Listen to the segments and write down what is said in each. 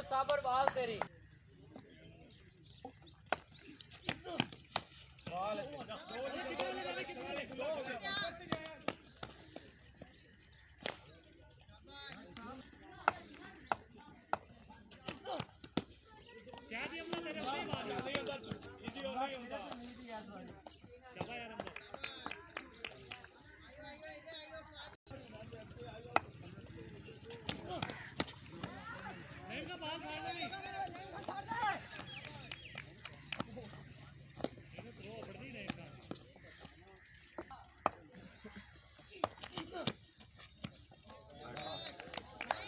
जियो साबर बाल तेरी बाल क्या जी हमने तेरे को नहीं मारा नहीं अंदर इजी और नहीं होता चला यार अंदर नहीं का बाल मारना नहीं इन्हें थ्रो बढ़ नहीं रहेगा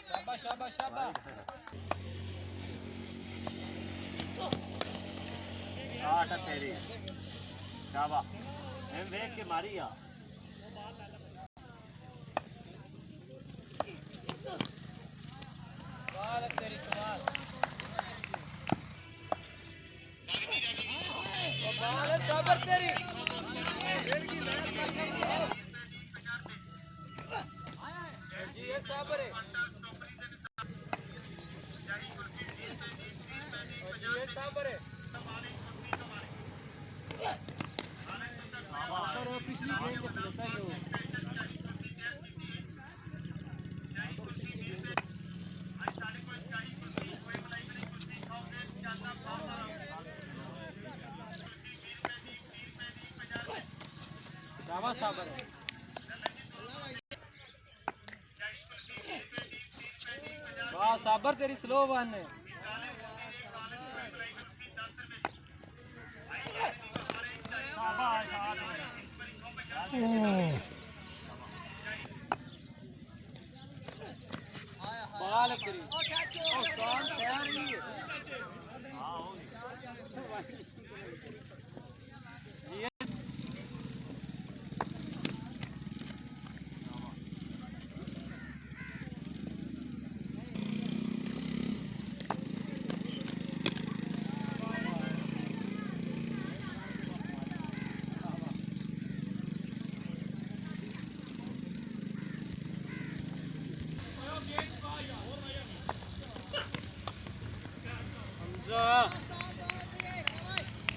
शाबाश शाबाश शाबाश आटा तेरी शाबाश हम देख के मारी आ बाल तेरी कमाल बाल साबर तेरी जी ये साबर है जी ये साबर है सर पिछली गेम को खिलाता है वो शाबाश साबर है वाह साबर तेरी स्लो वन है बाल तेरी ओ कौन तैयार ही है हां हो ये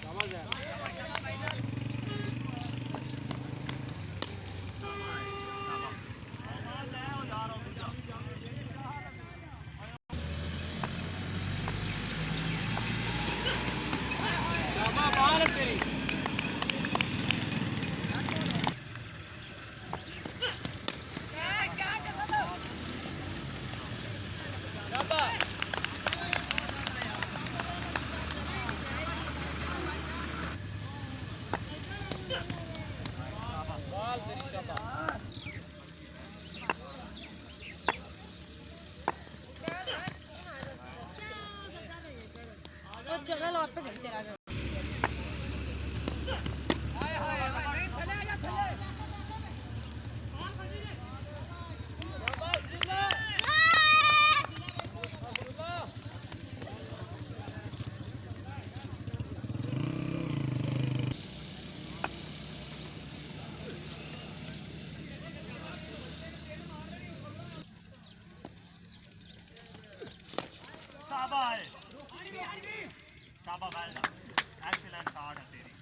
समझ है बाल तेरी जगह लौट पे दिख चला गया शाबाश शाबाश एक्सीलेंट शॉट है तेरी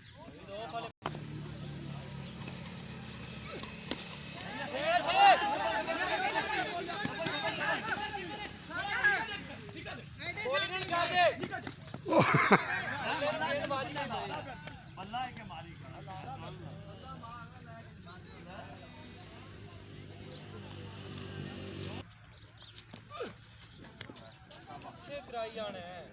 बल्ला है के मारी कराई आने हैं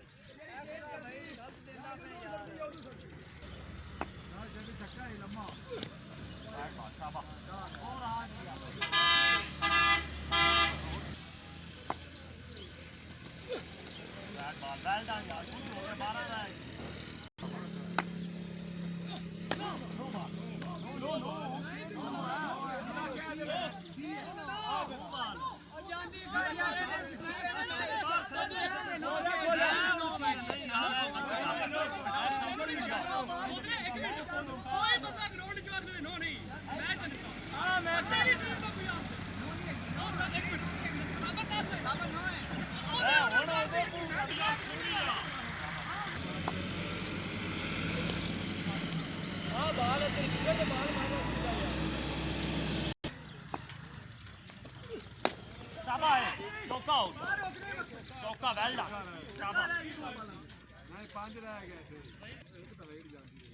well done यार शुरू हो गया 12 रन शाबाश चौका हो चौका वेल डन शाबाश नहीं 5 रह गए थे एक तो वेट जाती है